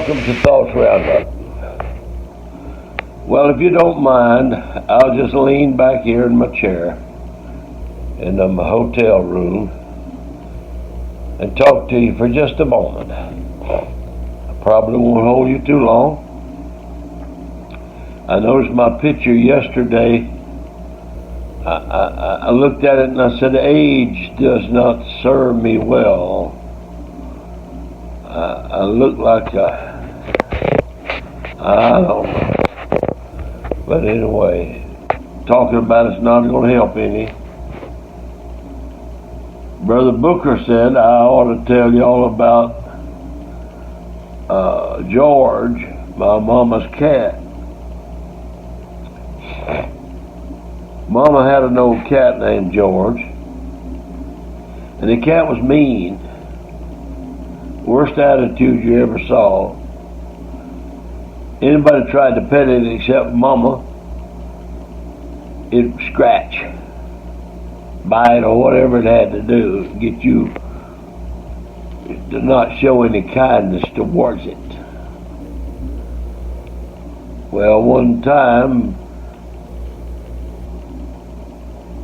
welcome to Thoughts Roundup. Well, if you don't mind, I'll just lean back here in my chair in my hotel room and talk to you for just a moment. I probably won't hold you too long. I noticed my picture yesterday. I looked at it and I said, age does not serve me well. I look like I don't know. But anyway, talking about it's not going to help any. Brother Booker said I ought to tell y'all about George, my mama's cat. Mama had an old cat named George, and the cat was mean. Worst attitude you ever saw. Anybody tried to pet it except Mama, it'd scratch, bite, or whatever it had to do to get you to not show any kindness towards it. Well, one time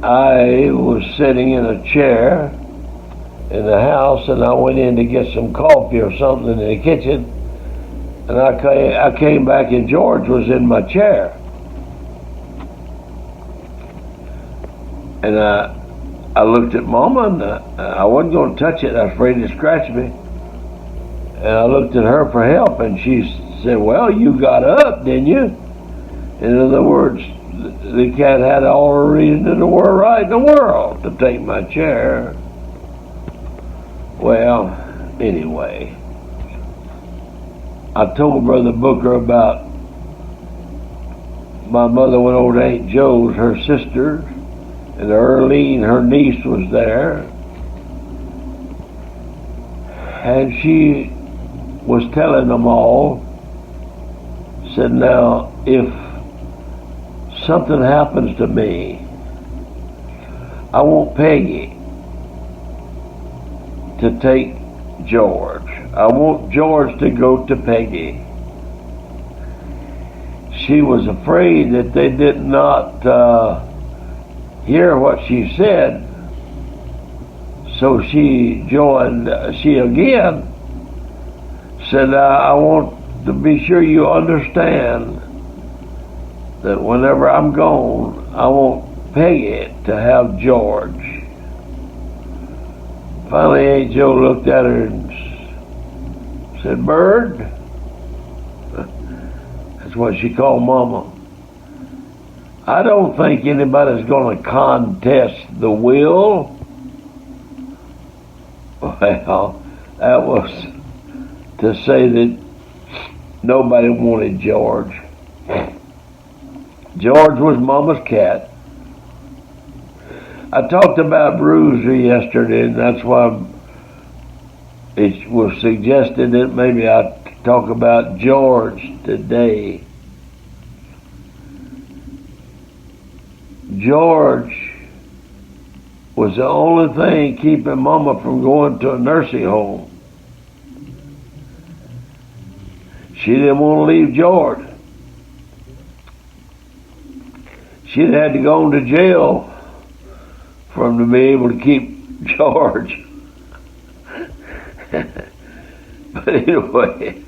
I was sitting in a chair in the house, and I went in to get some coffee or something in the kitchen, and I came back and George was in my chair. And I looked at Mama, and I wasn't going to touch it. I was afraid it scratched me. And I looked at her for help, and she said, well, you got up, didn't you? In other words, the cat had all the reason in the world, right in the world, to take my chair. Well, anyway, I told Brother Booker about my mother went over to Aunt Joe's, her sister, and Earlene, her niece, was there. And she was telling them all, said, now, if something happens to me, I want Peggy to take George. I want George to go to Peggy. She was afraid that they did not hear what she said, so she again said, I want to be sure you understand that whenever I'm gone, I want Peggy to have George. Finally, Aunt Joe looked at her and said, Bird, that's what she called Mama, I don't think anybody's going to contest the will. Well, that was to say that nobody wanted George. George was Mama's cat. I talked about Bruiser yesterday, and that's why it was suggested that maybe I talk about George today. George was the only thing keeping Mama from going to a nursing home. She didn't want to leave George. She'd had to go into jail for him to be able to keep George. But anyway,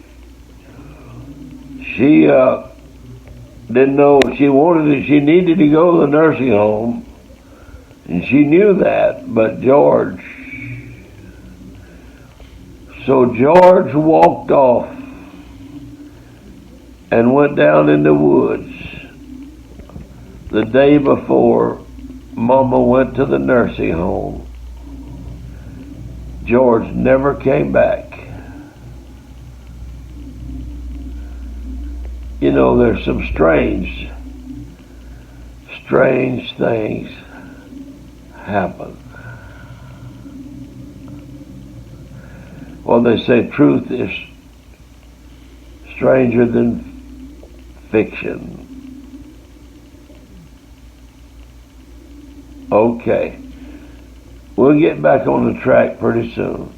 she didn't know she wanted it. She needed to go to the nursing home, and she knew that. But so George walked off and went down in the woods the day before Mama went to the nursing home. George never came back. You know, there's some strange things happen. Well, they say truth is stranger than fiction. Okay. We'll get back on the track pretty soon.